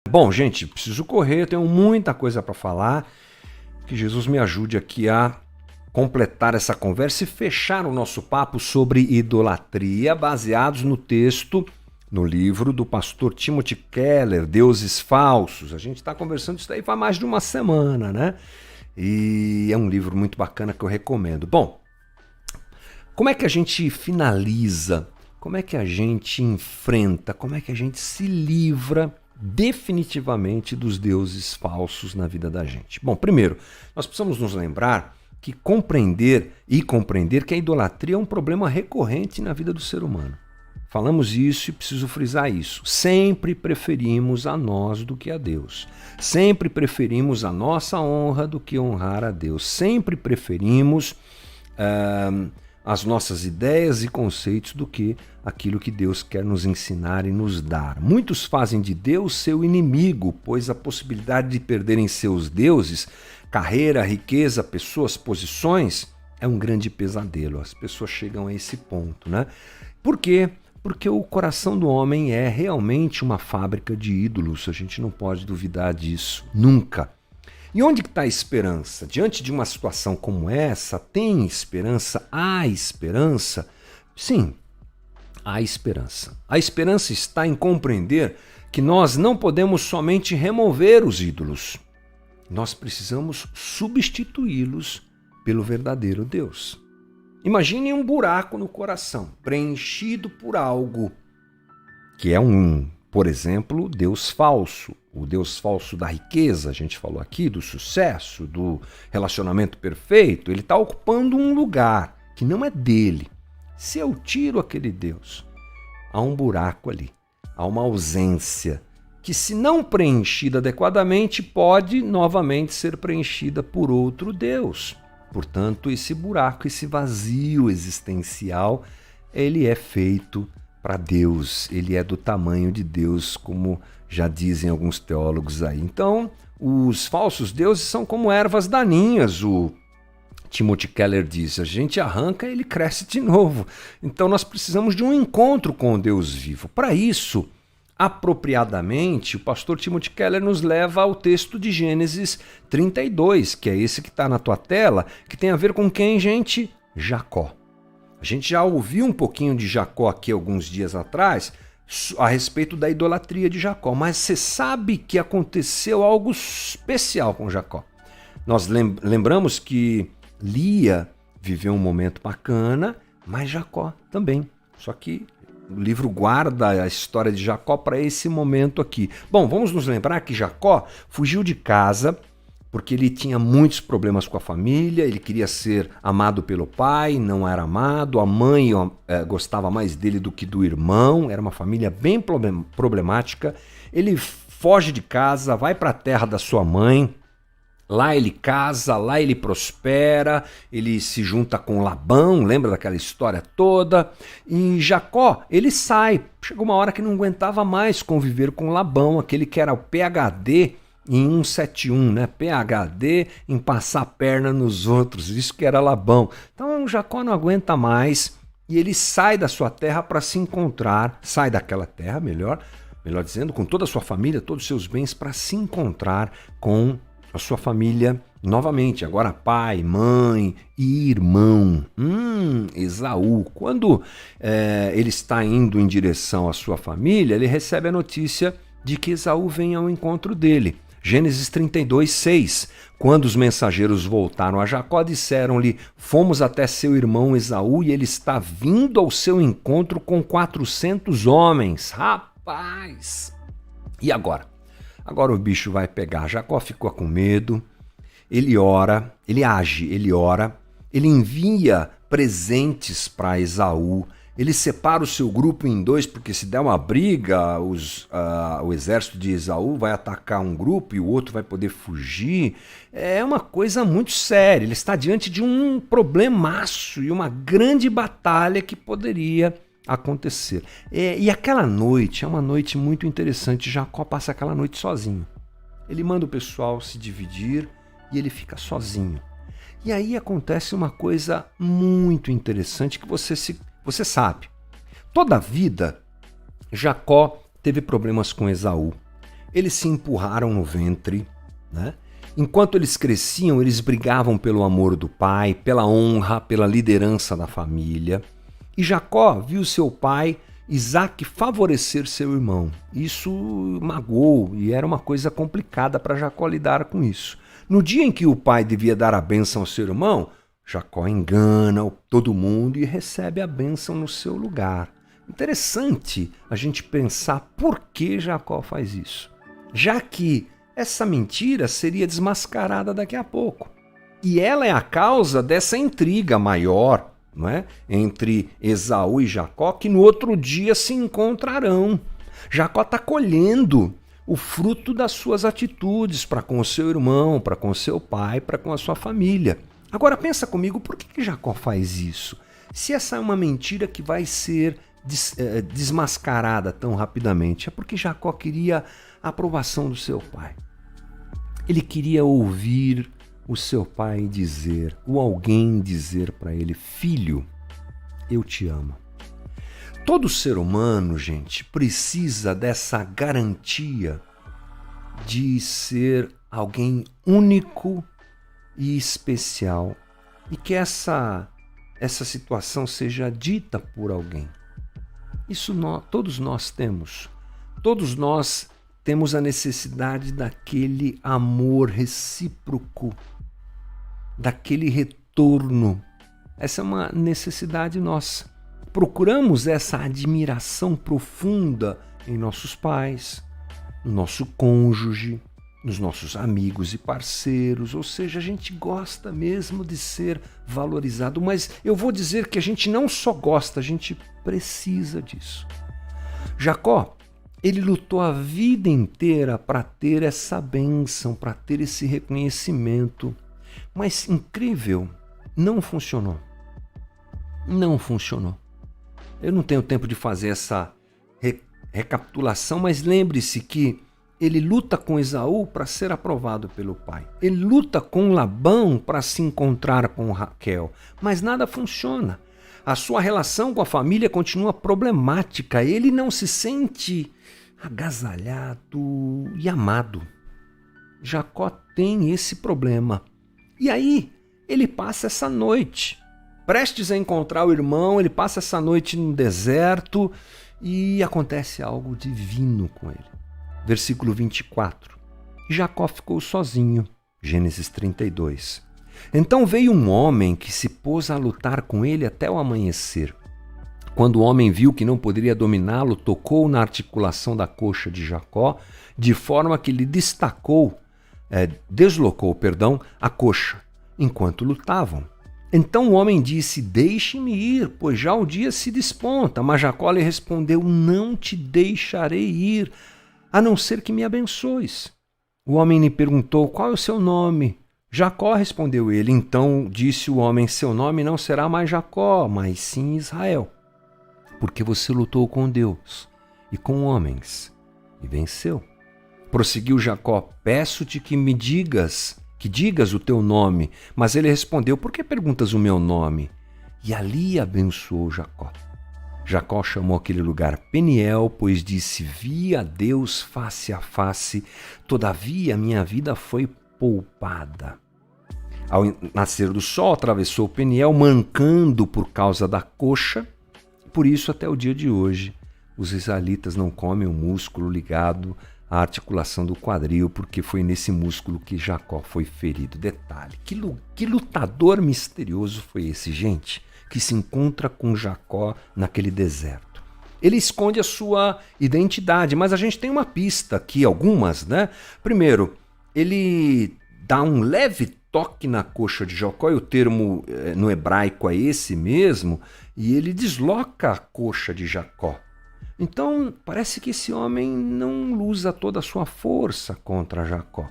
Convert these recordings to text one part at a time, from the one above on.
Bom, gente, preciso correr, eu tenho muita coisa para falar. Que Jesus me ajude aqui a completar essa conversa e fechar o nosso papo sobre idolatria, baseados no texto, no livro do pastor Timothy Keller, Deuses Falsos. A gente está conversando isso daí faz mais de uma semana, né? E é um livro muito bacana que eu recomendo. Bom, como é que a gente finaliza? Como é que a gente enfrenta? Como é que a gente se livra definitivamente dos deuses falsos na vida da gente? Bom, primeiro, nós precisamos nos lembrar que compreender que a idolatria é um problema recorrente na vida do ser humano. Falamos isso e preciso frisar isso. Sempre preferimos a nós do que a Deus. Sempre preferimos a nossa honra do que honrar a Deus. Sempre preferimos as nossas ideias e conceitos do que aquilo que Deus quer nos ensinar e nos dar. Muitos fazem de Deus seu inimigo, pois a possibilidade de perderem seus deuses, carreira, riqueza, pessoas, posições, é um grande pesadelo. As pessoas chegam a esse ponto, né? Por quê? Porque o coração do homem é realmente uma fábrica de ídolos. A gente não pode duvidar disso, nunca. E onde está a esperança? Diante de uma situação como essa, tem esperança? Há esperança? Sim, há esperança. A esperança está em compreender que nós não podemos somente remover os ídolos. Nós precisamos substituí-los pelo verdadeiro Deus. Imagine um buraco no coração, preenchido por algo que é por exemplo, Deus falso. O Deus falso da riqueza, a gente falou aqui, do sucesso, do relacionamento perfeito. Ele está ocupando um lugar que não é dele. Se eu tiro aquele Deus, há um buraco ali, há uma ausência que, se não preenchida adequadamente, pode novamente ser preenchida por outro Deus. Portanto, esse buraco, esse vazio existencial, ele é feito para Deus, ele é do tamanho de Deus, como já dizem alguns teólogos aí. Então, os falsos deuses são como ervas daninhas, o Timothy Keller diz, a gente arranca e ele cresce de novo. Então nós precisamos de um encontro com o Deus vivo. Para isso, apropriadamente, o pastor Timothy Keller nos leva ao texto de Gênesis 32, que é esse que está na tua tela, que tem a ver com quem, gente? Jacó. A gente já ouviu um pouquinho de Jacó aqui alguns dias atrás, a respeito da idolatria de Jacó, mas você sabe que aconteceu algo especial com Jacó. Nós lembramos que Lia viveu um momento bacana, mas Jacó também. Só que o livro guarda a história de Jacó para esse momento aqui. Bom, vamos nos lembrar que Jacó fugiu de casa porque ele tinha muitos problemas com a família, ele queria ser amado pelo pai, não era amado, a mãe gostava mais dele do que do irmão, era uma família bem problemática. Ele foge de casa, vai para a terra da sua mãe, lá ele casa, lá ele prospera, ele se junta com Labão, lembra daquela história toda? E Jacó, ele sai, chegou uma hora que não aguentava mais conviver com Labão, aquele que era o PhD em 171, né? PhD em passar a perna nos outros, isso que era Labão. Então Jacó não aguenta mais e ele sai da sua terra para se encontrar, sai daquela terra, melhor dizendo, com toda a sua família, todos os seus bens, para se encontrar com a sua família novamente, agora pai, mãe e irmão. Esaú. Quando ele está indo em direção à sua família, ele recebe a notícia de que Esaú vem ao encontro dele. Gênesis 32, 6. Quando os mensageiros voltaram a Jacó, disseram-lhe, fomos até seu irmão Esaú e ele está vindo ao seu encontro com 400 homens. Rapaz! E agora? Agora o bicho vai pegar. Jacó ficou com medo, ele ora, ele age, ele ora, ele envia presentes para Esaú, ele separa o seu grupo em dois, porque se der uma briga, o exército de Esaú vai atacar um grupo e o outro vai poder fugir. É uma coisa muito séria, ele está diante de um problemaço e uma grande batalha que poderia acontecer. E aquela noite é uma noite muito interessante. Jacó passa aquela noite sozinho. Ele manda o pessoal se dividir e ele fica sozinho. E aí acontece uma coisa muito interessante que você sabe. Toda a vida, Jacó teve problemas com Esaú. eles se empurraram no ventre, né? Enquanto eles cresciam, eles brigavam pelo amor do pai, pela honra, pela liderança da família. E Jacó viu seu pai, Isaac, favorecer seu irmão. Isso magoou e era uma coisa complicada para Jacó lidar com isso. No dia em que o pai devia dar a bênção ao seu irmão, Jacó engana todo mundo e recebe a bênção no seu lugar. Interessante a gente pensar por que Jacó faz isso, já que essa mentira seria desmascarada daqui a pouco. E ela é a causa dessa intriga maior, não é? Entre Esaú e Jacó, que no outro dia se encontrarão. Jacó está colhendo o fruto das suas atitudes para com o seu irmão, para com o seu pai, para com a sua família. Agora pensa comigo, por que Jacó faz isso? Se essa é uma mentira que vai ser desmascarada tão rapidamente, é porque Jacó queria a aprovação do seu pai. Ele queria ouvir o seu pai dizer, ou alguém dizer para ele: filho, eu te amo. Todo ser humano, gente, precisa dessa garantia de ser alguém único e especial, e que essa situação seja dita por alguém. Isso todos nós temos. Todos nós temos a necessidade daquele amor recíproco, daquele retorno. Essa é uma necessidade nossa. Procuramos essa admiração profunda em nossos pais, no nosso cônjuge, nos nossos amigos e parceiros, ou seja, a gente gosta mesmo de ser valorizado, mas eu vou dizer que a gente não só gosta, a gente precisa disso. Jacó, ele lutou a vida inteira para ter essa bênção, para ter esse reconhecimento, mas incrível, não funcionou. Não funcionou. Eu não tenho tempo de fazer essa recapitulação, mas lembre-se que ele luta com Esaú para ser aprovado pelo pai. Ele luta com Labão para se encontrar com Raquel, mas nada funciona. A sua relação com a família continua problemática. Ele não se sente agasalhado e amado. Jacó tem esse problema. E aí, ele passa essa noite, prestes a encontrar o irmão, ele passa essa noite no deserto e acontece algo divino com ele. Versículo 24. Jacó ficou sozinho. Gênesis 32. Então veio um homem que se pôs a lutar com ele até o amanhecer. Quando o homem viu que não poderia dominá-lo, tocou na articulação da coxa de Jacó, de forma que lhe deslocou a coxa, enquanto lutavam. Então o homem disse: deixe-me ir, pois já o dia se desponta. Mas Jacó lhe respondeu: não te deixarei ir, a não ser que me abençoes. O homem lhe perguntou: qual é o seu nome? Jacó, respondeu ele. Então disse o homem: seu nome não será mais Jacó, mas sim Israel, porque você lutou com Deus e com homens e venceu. Prosseguiu Jacó: peço-te que digas o teu nome. Mas ele respondeu: por que perguntas o meu nome? E ali abençoou Jacó. Jacó chamou aquele lugar Peniel, pois disse: vi a Deus face a face, todavia minha vida foi poupada. Ao nascer do sol, atravessou Peniel, mancando por causa da coxa. Por isso, até o dia de hoje, os israelitas não comem o músculo ligado à articulação do quadril, porque foi nesse músculo que Jacó foi ferido. Detalhe, que lutador misterioso foi esse, gente, que se encontra com Jacó naquele deserto. Ele esconde a sua identidade, mas a gente tem uma pista aqui, algumas, né? Primeiro, ele dá um leve toque na coxa de Jacó, e o termo no hebraico é esse mesmo, e ele desloca a coxa de Jacó. Então, parece que esse homem não usa toda a sua força contra Jacó.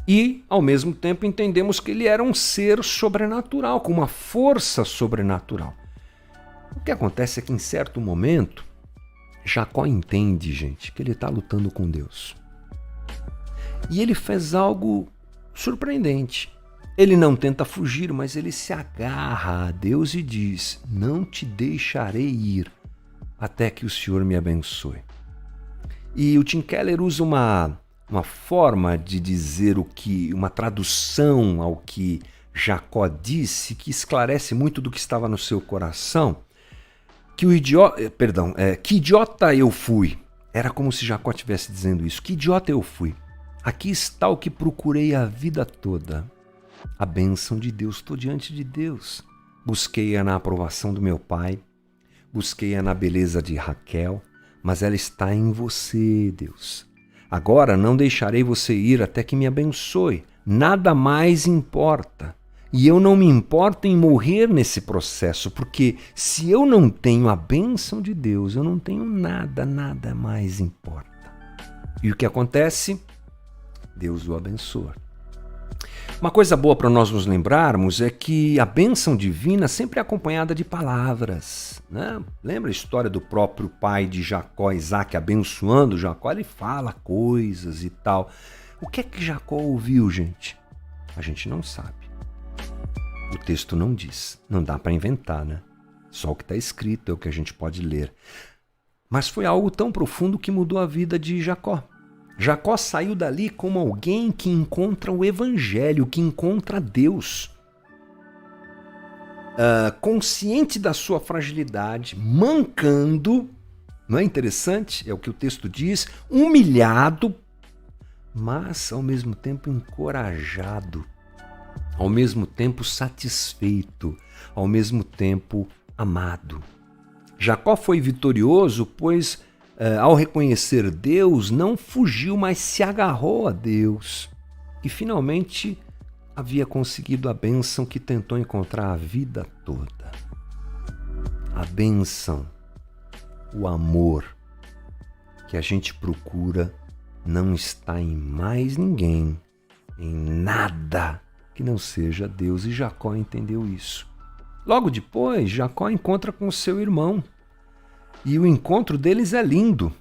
E, ao mesmo tempo, entendemos que ele era um ser sobrenatural, com uma força sobrenatural. O que acontece é que, em certo momento, Jacó entende, gente, que ele está lutando com Deus. E ele fez algo surpreendente. Ele não tenta fugir, mas ele se agarra a Deus e diz: não te deixarei ir até que o Senhor me abençoe. E o Tim Keller usa uma uma forma de dizer uma tradução ao que Jacó disse, que esclarece muito do que estava no seu coração. Que idiota eu fui. Era como se Jacó estivesse dizendo isso. Que idiota eu fui. Aqui está o que procurei a vida toda. A bênção de Deus. Estou diante de Deus. Busquei-a na aprovação do meu pai. Busquei-a na beleza de Raquel. Mas ela está em você, Deus. Agora não deixarei você ir até que me abençoe. Nada mais importa. E eu não me importo em morrer nesse processo, porque se eu não tenho a bênção de Deus, eu não tenho nada, nada mais importa. E o que acontece? Deus o abençoa. Uma coisa boa para nós nos lembrarmos é que a bênção divina sempre é acompanhada de palavras, né? Lembra a história do próprio pai de Jacó, Isaac, abençoando Jacó? Ele fala coisas e tal. O que é que Jacó ouviu, gente? A gente não sabe. O texto não diz. Não dá para inventar, né? Só o que está escrito é o que a gente pode ler. Mas foi algo tão profundo que mudou a vida de Jacó. Jacó saiu dali como alguém que encontra o Evangelho, que encontra Deus. Consciente da sua fragilidade, mancando, não é interessante? É o que o texto diz, humilhado, mas ao mesmo tempo encorajado, ao mesmo tempo satisfeito, ao mesmo tempo amado. Jacó foi vitorioso, pois ao reconhecer Deus, não fugiu, mas se agarrou a Deus. E finalmente havia conseguido a bênção que tentou encontrar a vida toda. A bênção, o amor que a gente procura não está em mais ninguém, em nada que não seja Deus. E Jacó entendeu isso. Logo depois, Jacó encontra com seu irmão. E o encontro deles é lindo.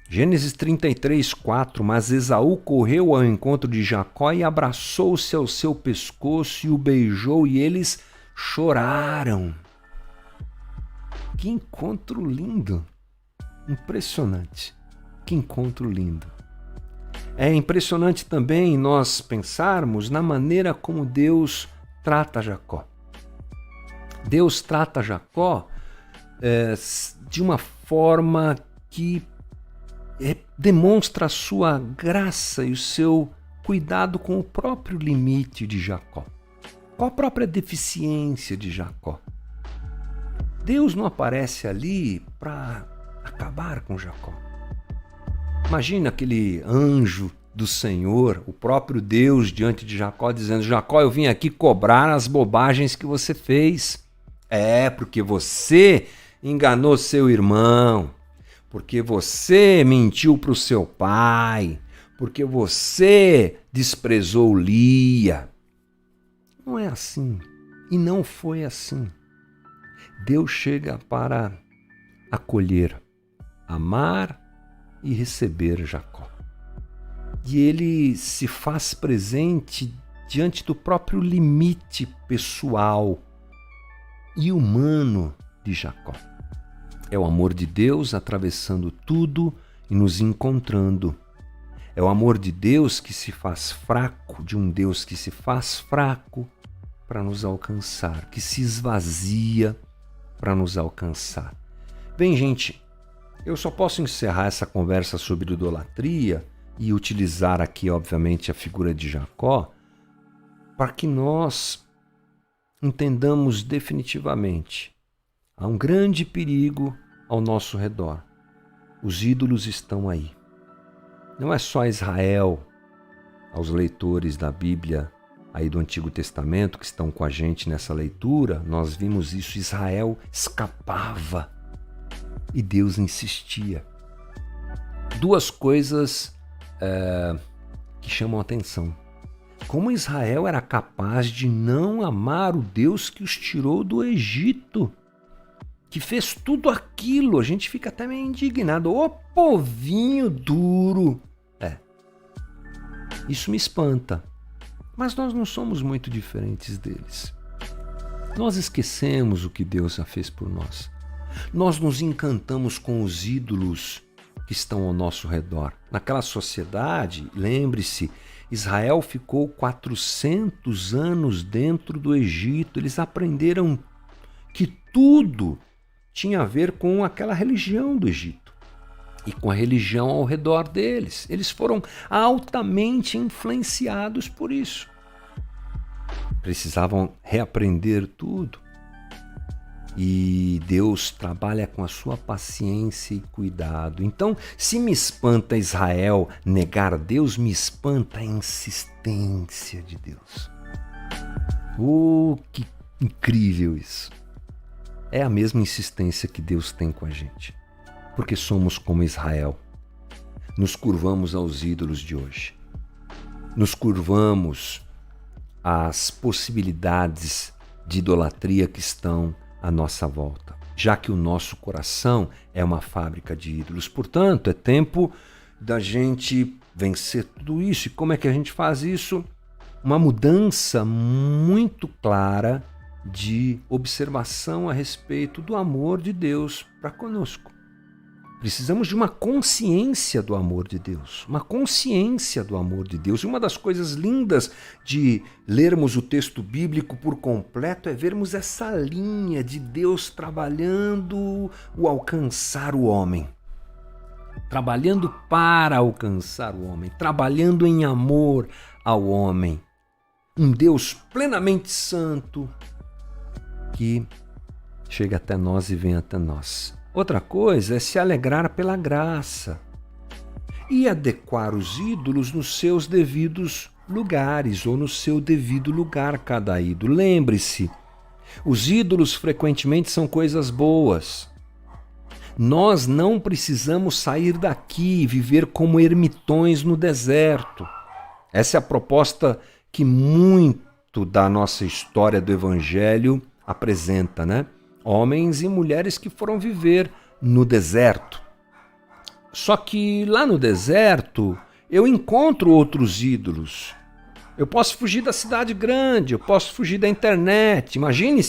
Gênesis 33, 4. Mas Esaú correu ao encontro de Jacó e abraçou-se ao seu pescoço e o beijou, e eles choraram. Que encontro lindo! Impressionante. Que encontro lindo. É impressionante também nós pensarmos na maneira como Deus trata Jacó. Deus trata Jacó de uma forma que demonstra a sua graça e o seu cuidado com o próprio limite de Jacó, com a própria deficiência de Jacó. Deus não aparece ali para acabar com Jacó. Imagina aquele anjo do Senhor, o próprio Deus diante de Jacó, dizendo: Jacó, eu vim aqui cobrar as bobagens que você fez. Porque você enganou seu irmão, porque você mentiu para o seu pai, porque você desprezou Lia. Não é assim. E não foi assim. Deus chega para acolher, amar e receber Jacó. E ele se faz presente diante do próprio limite pessoal e humano de Jacó. É o amor de Deus atravessando tudo e nos encontrando. É o amor de Deus que se faz fraco, de um Deus que se faz fraco para nos alcançar, que se esvazia para nos alcançar. Bem, gente, eu só posso encerrar essa conversa sobre idolatria e utilizar aqui, obviamente, a figura de Jacó para que nós entendamos definitivamente: há um grande perigo ao nosso redor. Os ídolos estão aí. Não é só Israel, aos leitores da Bíblia aí do Antigo Testamento que estão com a gente nessa leitura, nós vimos isso. Israel escapava e Deus insistia. Duas coisas que chamam a atenção. Como Israel era capaz de não amar o Deus que os tirou do Egito, que fez tudo aquilo. A gente fica até meio indignado. Ô povinho duro! Isso me espanta. Mas nós não somos muito diferentes deles. Nós esquecemos o que Deus já fez por nós. Nós nos encantamos com os ídolos que que estão ao nosso redor. Naquela sociedade, lembre-se, Israel ficou 400 anos dentro do Egito. Eles aprenderam que tudo tinha a ver com aquela religião do Egito e com a religião ao redor deles. Eles foram altamente influenciados por isso. Precisavam reaprender tudo. E Deus trabalha com a sua paciência e cuidado. Então, se me espanta Israel negar Deus, me espanta a insistência de Deus. Oh, que incrível isso! É a mesma insistência que Deus tem com a gente. Porque somos como Israel. Nos curvamos aos ídolos de hoje. Nos curvamos às possibilidades de idolatria que estão à nossa volta, já que o nosso coração é uma fábrica de ídolos. Portanto, é tempo da gente vencer tudo isso. E como é que a gente faz isso? Uma mudança muito clara de observação a respeito do amor de Deus para conosco. Precisamos de uma consciência do amor de Deus, uma consciência do amor de Deus. E uma das coisas lindas de lermos o texto bíblico por completo é vermos essa linha de Deus trabalhando o alcançar o homem, trabalhando para alcançar o homem, trabalhando em amor ao homem. Um Deus plenamente santo que chega até nós e vem até nós. Outra coisa é se alegrar pela graça e adequar os ídolos nos seus devidos lugares ou no seu devido lugar cada ídolo. Lembre-se, os ídolos frequentemente são coisas boas. Nós não precisamos sair daqui e viver como ermitões no deserto. Essa é a proposta que muito da nossa história do Evangelho apresenta, né? Homens e mulheres que foram viver no deserto. Só que lá no deserto eu encontro outros ídolos. Eu posso fugir da cidade grande, eu posso fugir da internet. Imagine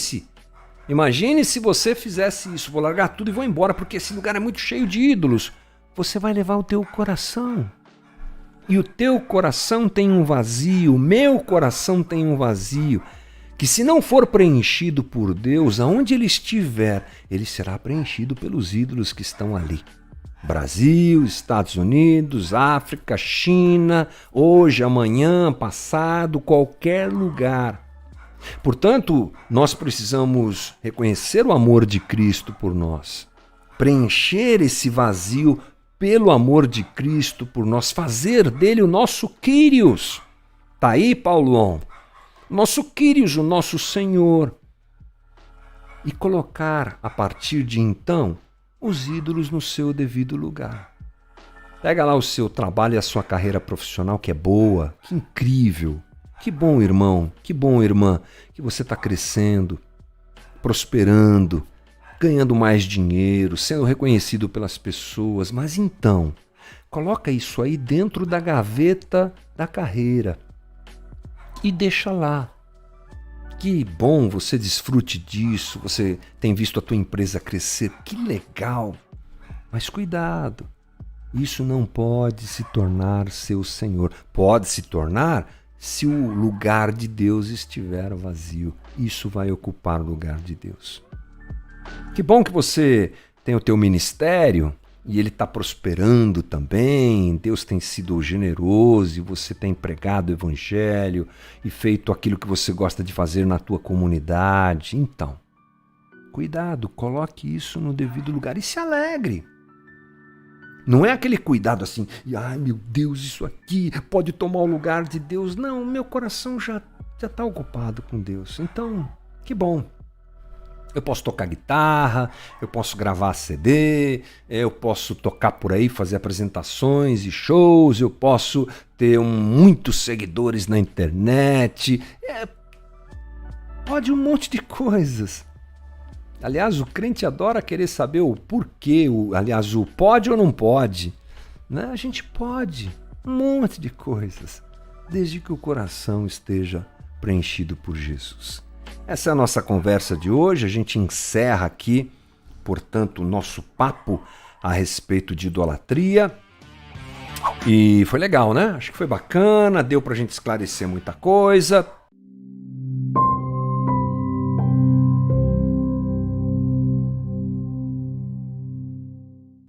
se você fizesse isso. Vou largar tudo e vou embora porque esse lugar é muito cheio de ídolos. Você vai levar o teu coração. E o teu coração tem um vazio, o meu coração tem um vazio. Que se não for preenchido por Deus, aonde ele estiver, ele será preenchido pelos ídolos que estão ali. Brasil, Estados Unidos, África, China, hoje, amanhã, passado, qualquer lugar. Portanto, nós precisamos reconhecer o amor de Cristo por nós, preencher esse vazio pelo amor de Cristo por nós, fazer dele o nosso Kyrios. Tá aí, Paulão? Nosso Kyrios, o nosso Senhor, e colocar a partir de então os ídolos no seu devido lugar. Pega lá o seu trabalho e a sua carreira profissional que é boa, que incrível, que bom irmão, que bom irmã, que você está crescendo, prosperando, ganhando mais dinheiro, sendo reconhecido pelas pessoas, mas então, coloca isso aí dentro da gaveta da carreira. E deixa lá. Que bom, você desfrute disso, você tem visto a tua empresa crescer, que legal. Mas cuidado, isso não pode se tornar seu Senhor. Pode se tornar se o lugar de Deus estiver vazio. Isso vai ocupar o lugar de Deus. Que bom que você tem o teu ministério, e ele está prosperando também, Deus tem sido generoso e você tem pregado o Evangelho e feito aquilo que você gosta de fazer na tua comunidade. Então, cuidado, coloque isso no devido lugar e se alegre. Não é aquele cuidado assim, ai meu Deus, isso aqui pode tomar o lugar de Deus. Não, meu coração já está ocupado com Deus. Então, que bom. Eu posso tocar guitarra, eu posso gravar CD, eu posso tocar por aí, fazer apresentações e shows, eu posso ter muitos seguidores na internet. Pode um monte de coisas. Aliás, o crente adora querer saber o porquê, o pode ou não pode. Né? A gente pode um monte de coisas, desde que o coração esteja preenchido por Jesus. Essa é a nossa conversa de hoje. A gente encerra aqui, portanto, o nosso papo a respeito de idolatria. E foi legal, né? Acho que foi bacana, deu pra gente esclarecer muita coisa.